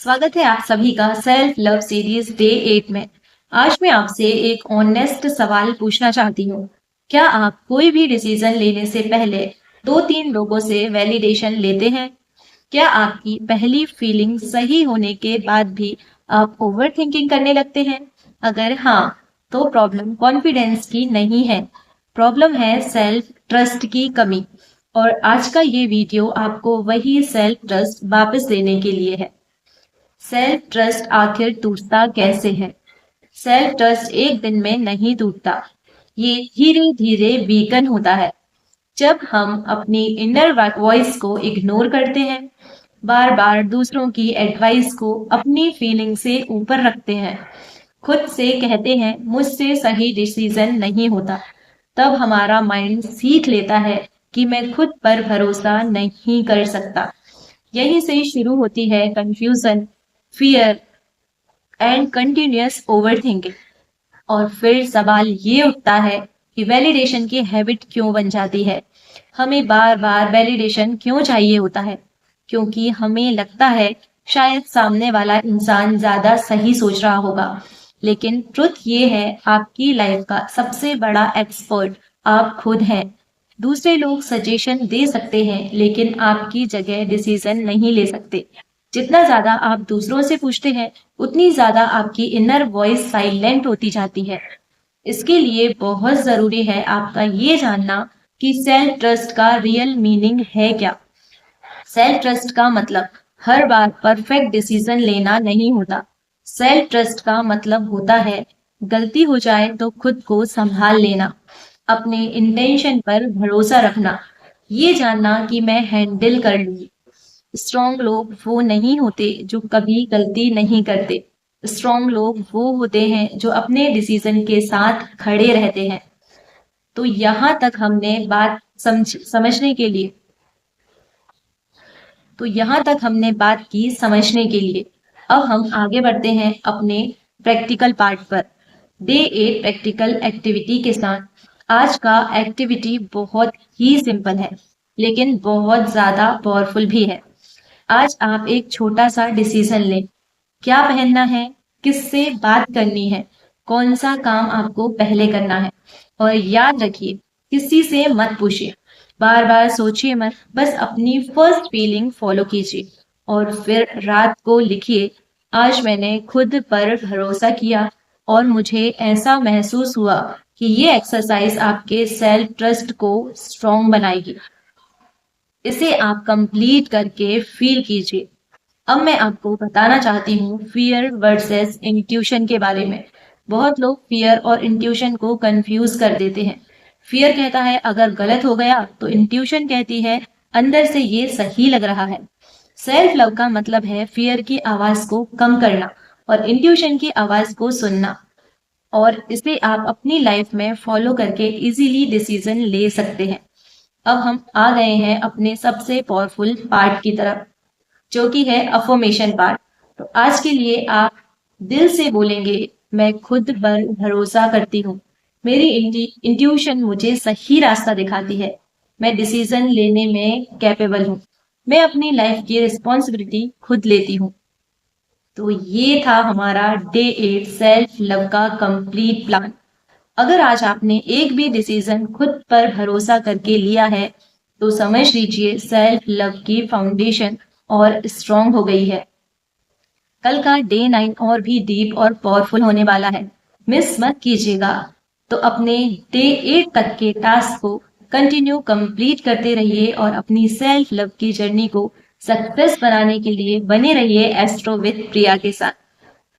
स्वागत है आप सभी का सेल्फ लव सीरीज डे 8 में। आज मैं आपसे एक ऑनेस्ट सवाल पूछना चाहती हूँ। क्या आप कोई भी डिसीजन लेने से पहले 2-3 लोगों से वैलिडेशन लेते हैं? क्या आपकी पहली फीलिंग सही होने के बाद भी आप ओवर थिंकिंग करने लगते हैं? अगर हाँ, तो प्रॉब्लम कॉन्फिडेंस की नहीं है, प्रॉब्लम है सेल्फ ट्रस्ट की कमी। और आज का ये वीडियो आपको वही सेल्फ ट्रस्ट वापस देने के लिए है। सेल्फ ट्रस्ट आखिर टूटता कैसे है? सेल्फ ट्रस्ट एक दिन में नहीं टूटता, ये धीरे धीरे वीकन होता है। जब हम अपनी इनर वॉइस को इग्नोर करते हैं, बार बार दूसरों की एडवाइस को अपनी फीलिंग से ऊपर रखते हैं, खुद से कहते हैं मुझसे सही डिसीजन नहीं होता, तब हमारा माइंड सीख लेता है कि मैं खुद पर भरोसा नहीं कर सकता। यहीं से शुरू होती है confusion, fear and continuous overthinking. और फिर सवाल ये उठता है कि वैलिडेशन की हैबिट क्यों बन जाती है? हमें बार बार वैलिडेशन क्यों चाहिए होता है? क्योंकि हमें लगता है शायद सामने वाला इंसान ज्यादा सही सोच रहा होगा। लेकिन ट्रुथ ये है, आपकी लाइफ का सबसे बड़ा एक्सपर्ट आप खुद हैं। दूसरे लोग सजेशन दे सकते हैं, लेकिन आपकी जगह डिसीजन नहीं ले सकते। जितना ज्यादा आप दूसरों से पूछते हैं, उतनी ज्यादा आपकी इनर वॉइस साइलेंट होती जाती है। इसके लिए बहुत जरूरी है आपका ये जानना कि सेल्फ ट्रस्ट का रियल मीनिंग है क्या। सेल्फ ट्रस्ट का मतलब हर बार परफेक्ट डिसीजन लेना नहीं होता। सेल्फ ट्रस्ट का मतलब होता है गलती हो जाए तो खुद को संभाल लेना, अपने इंटेंशन पर भरोसा रखना, ये जानना कि मैं हैंडल कर लूंगी। स्ट्रॉन्ग लोग वो नहीं होते जो कभी गलती नहीं करते। स्ट्रॉन्ग लोग वो होते हैं जो अपने डिसीजन के साथ खड़े रहते हैं। तो यहाँ तक हमने बात समझने के लिए तो यहाँ तक हमने बात की समझने के लिए। अब हम आगे बढ़ते हैं अपने प्रैक्टिकल पार्ट पर। डे 8 प्रैक्टिकल एक्टिविटी के साथ। आज का एक्टिविटी बहुत ही सिंपल है, लेकिन बहुत ज्यादा पावरफुल भी है। आज आप एक छोटा सा डिसीजन लें। क्या पहनना है, किससे बात करनी है, कौन सा काम आपको पहले करना है। और याद रखिए, किसी से मत पूछिए, बार बार सोचिए मत, बस अपनी फर्स्ट फीलिंग फॉलो कीजिए। और फिर रात को लिखिए, आज मैंने खुद पर भरोसा किया और मुझे ऐसा महसूस हुआ कि ये एक्सरसाइज आपके सेल्फ ट्रस्ट को स्ट्रॉन्ग बनाएगी। इसे आप कंप्लीट करके फील कीजिए। अब मैं आपको बताना चाहती हूँ फियर वर्सेस इंट्यूशन के बारे में। बहुत लोग फियर और इंट्यूशन को कंफ्यूज कर देते हैं। फियर कहता है अगर गलत हो गया, तो इंट्यूशन कहती है अंदर से ये सही लग रहा है। सेल्फ लव का मतलब है फियर की आवाज को कम करना और इंट्यूशन की आवाज को सुनना। और इसे आप अपनी लाइफ में फॉलो करके इजीली डिसीजन ले सकते हैं। अब हम आ गए हैं अपने सबसे पावरफुल पार्ट की तरफ, जो कि है अफर्मेशन पार्ट। तो आज के लिए आप दिल से बोलेंगे, मैं खुद पर भरोसा करती हूँ, मेरी इंट्यूशन मुझे सही रास्ता दिखाती है, मैं डिसीजन लेने में कैपेबल हूँ, मैं अपनी लाइफ की रिस्पॉन्सिबिलिटी खुद लेती हूँ। तो ये था हमारा डे 8 सेल्फ लव का कंप्लीट प्लान। अगर आज आपने एक भी डिसीजन खुद पर भरोसा करके लिया है, तो समझ लीजिए सेल्फ लव की फाउंडेशन और स्ट्रॉन्ग हो गई है। कल का डे 9 और भी डीप और पावरफुल होने वाला है, मिस मत कीजिएगा। तो अपने डे 8 तक के टास्क को कंटिन्यू कंप्लीट करते रहिए और अपनी सेल्फ लव की जर्नी को सक्सेस बनाने के लिए बने रहिए एस्ट्रो विद प्रिया के साथ।